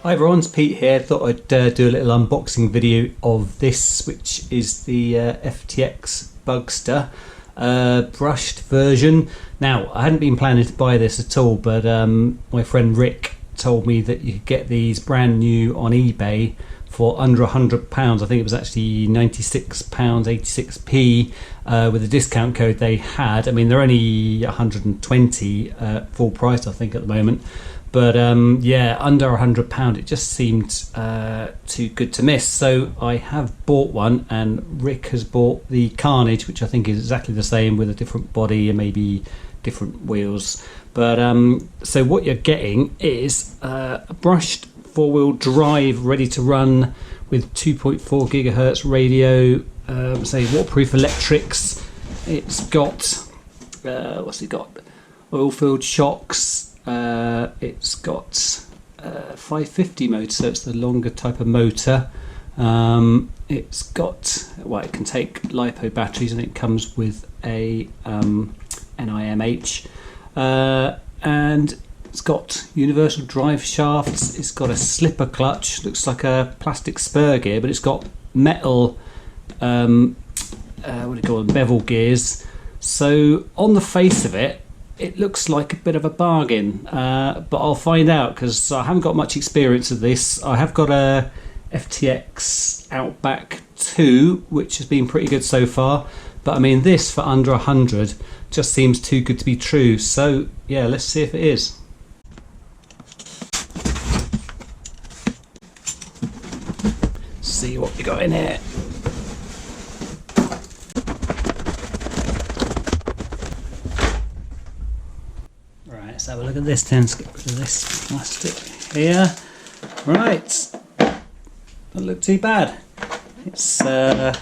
Hi everyone, it's Pete here. Thought I'd do a little unboxing video of this, which is the FTX Bugsta brushed version. Now, I hadn't been planning to buy this at all, but my friend Rick told me that you could get these brand new on eBay for under £100. I think it was actually £96.86p with the discount code they had. I mean, they're only 120 full price, I think, at the moment. But yeah, under £100, it just seemed too good to miss. So I have bought one, and Rick has bought the Carnage, which I think is exactly the same with a different body and maybe different wheels. But so what you're getting is a brushed four-wheel drive, ready to run with 2.4 gigahertz radio, say waterproof electrics. It's got what's it got? Oil-filled shocks. It's got 550 motor, so it's the longer type of motor. It's got, well, it can take LiPo batteries, and it comes with a NIMH, and it's got universal drive shafts. It's got a slipper clutch, looks like a plastic spur gear, but it's got metal what do you call them, bevel gears. So on the face of it, it looks like a bit of a bargain, but I'll find out, because I haven't got much experience of this. I have got a FTX Outback 2, which has been pretty good so far, but I mean, this for under 100 just seems too good to be true. So yeah, let's see if it is. See what we got in here. Let's have a look at this then. Let's get rid of this plastic here. Right, doesn't look too bad. It's not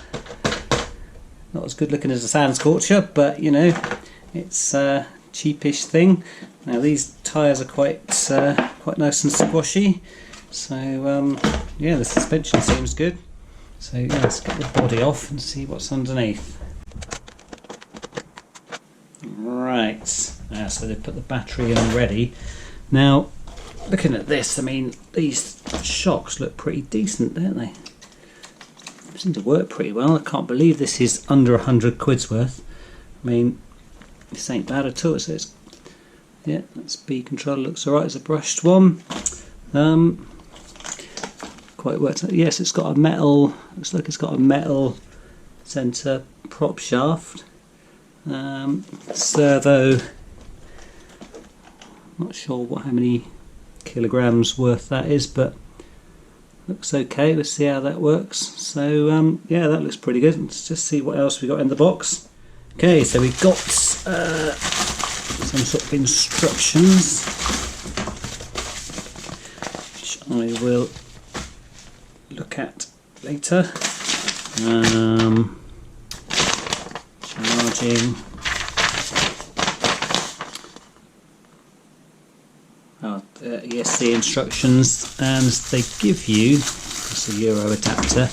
as good looking as a sand scorcher, but you know, it's a cheapish thing. Now these tyres are quite nice and squashy. So yeah, the suspension seems good. So yeah, let's get the body off and see what's underneath. Right, so they put the battery in already. Now, looking at this, I mean, these shocks look pretty decent, don't they? They seem to work pretty well. I can't believe this is under 100 quid's worth. I mean, this ain't bad at all. It says, yeah, that speed control looks alright. It's a brushed one. Quite worked out. Yes, it's got a metal, looks like it's got a metal centre prop shaft. Servo, not sure how many kilograms worth that is, but looks okay. Let's see how that works. So yeah, that looks pretty good. Let's just see what else we got in the box. Okay, so we've got some sort of instructions, which I will look at later. Charging. ESC instructions, and they give you, it's a Euro adapter,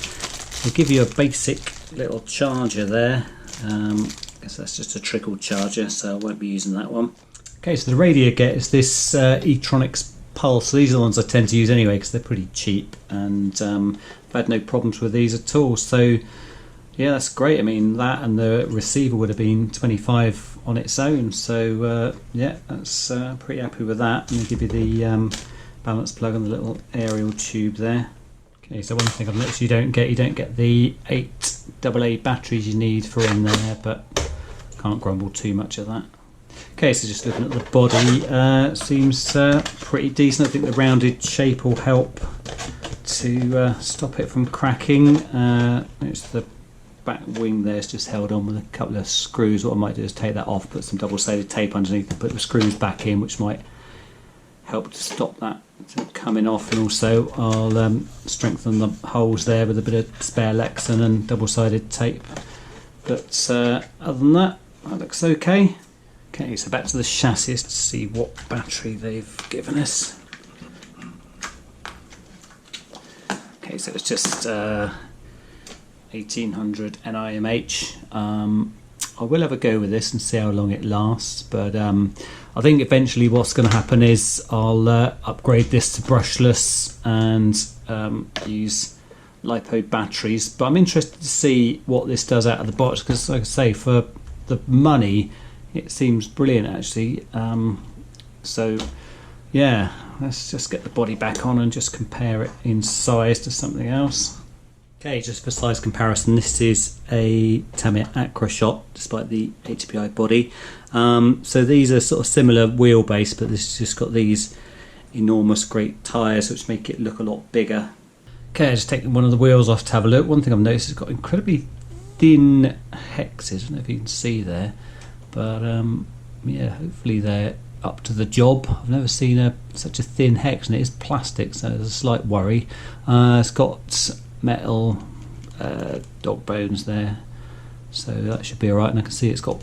they give you a basic little charger there. I guess that's just a trickle charger, so I won't be using that one. Okay, so the radio I get is this eTronics Pulse. These are the ones I tend to use anyway, because they're pretty cheap, and I've had no problems with these at all. So yeah, that's great. I mean, that and the receiver would have been 25 on its own. So yeah, that's pretty happy with that. And they give you the balance plug and the little aerial tube there. Okay, so one thing I've noticed you don't get the 8 AA batteries you need for in there, but can't grumble too much at that. Okay, so just looking at the body, seems pretty decent. I think the rounded shape will help to stop it from cracking. It's the back wing there's just held on with a couple of screws. What I might do is take that off, put some double-sided tape underneath and put the screws back in, which might help to stop that coming off. And also I'll strengthen the holes there with a bit of spare Lexan and double-sided tape. But other than that, that looks okay. Okay, so back to the chassis to see what battery they've given us. Okay, so it's just 1800 NIMH. I will have a go with this and see how long it lasts, but I think eventually what's going to happen is I'll upgrade this to brushless and use LiPo batteries. But I'm interested to see what this does out of the box, because like I say, for the money it seems brilliant actually. So yeah, let's just get the body back on and just compare it in size to something else. Okay, just for size comparison, this is a Tamiya Acroshot despite the HPI body. So these are sort of similar wheelbase, but this has just got these enormous great tyres which make it look a lot bigger. Okay, just taking one of the wheels off to have a look. One thing I've noticed, it's got incredibly thin hexes. I don't know if you can see there, but yeah, hopefully they're up to the job. I've never seen such a thin hex, and it is plastic, so there's a slight worry. It's got metal dog bones there, so that should be alright, and I can see it's got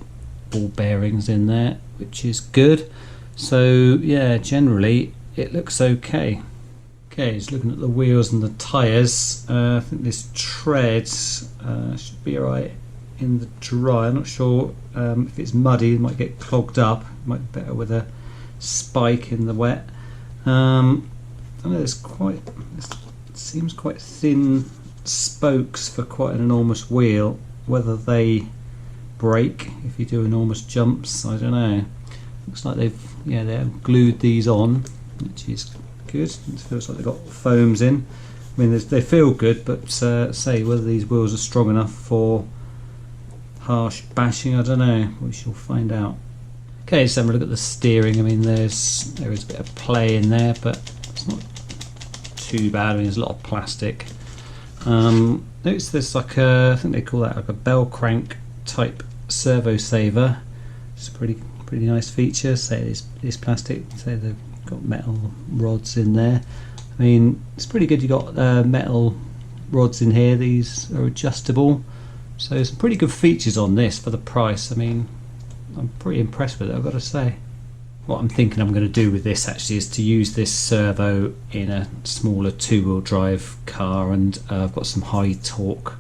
ball bearings in there, which is good. So yeah, generally it looks okay. Okay, just looking at the wheels and the tyres, I think this tread should be alright in the dry. I'm not sure if it's muddy, it might get clogged up. It might be better with a spike in the wet. I know there's it seems quite thin spokes for quite an enormous wheel. Whether they break if you do enormous jumps, I don't know. Looks like they've glued these on, which is good. It feels like they've got foams in. I mean, they feel good, but say whether these wheels are strong enough for harsh bashing, I don't know. We shall find out. Okay, so have a look at the steering. I mean, there is a bit of play in there, but it's not too bad. I mean, there's a lot of plastic. Notice there's like I think they call that like a bell crank type servo saver. It's a pretty nice feature. Say it is plastic. Say they've got metal rods in there. I mean, it's pretty good. You got metal rods in here. These are adjustable, so some pretty good features on this for the price. I mean, I'm pretty impressed with it, I've got to say. What I'm thinking I'm going to do with this actually is to use this servo in a smaller two-wheel drive car, and I've got some high torque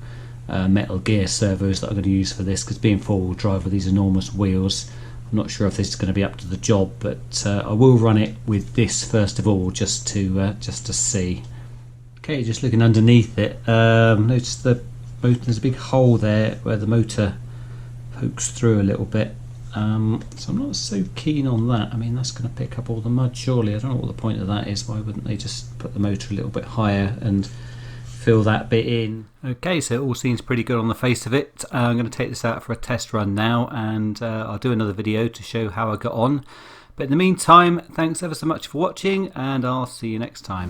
metal gear servos that I'm going to use for this, because being four-wheel drive with these enormous wheels, I'm not sure if this is going to be up to the job, but I will run it with this first of all just to see. Okay, just looking underneath it, notice there's a big hole there where the motor pokes through a little bit. So I'm not so keen on that. I mean, that's going to pick up all the mud surely. I don't know what the point of that is. Why wouldn't they just put the motor a little bit higher and fill that bit in? Okay, so it all seems pretty good on the face of it. I'm going to take this out for a test run now, and I'll do another video to show how I got on. But in the meantime, thanks ever so much for watching, and I'll see you next time.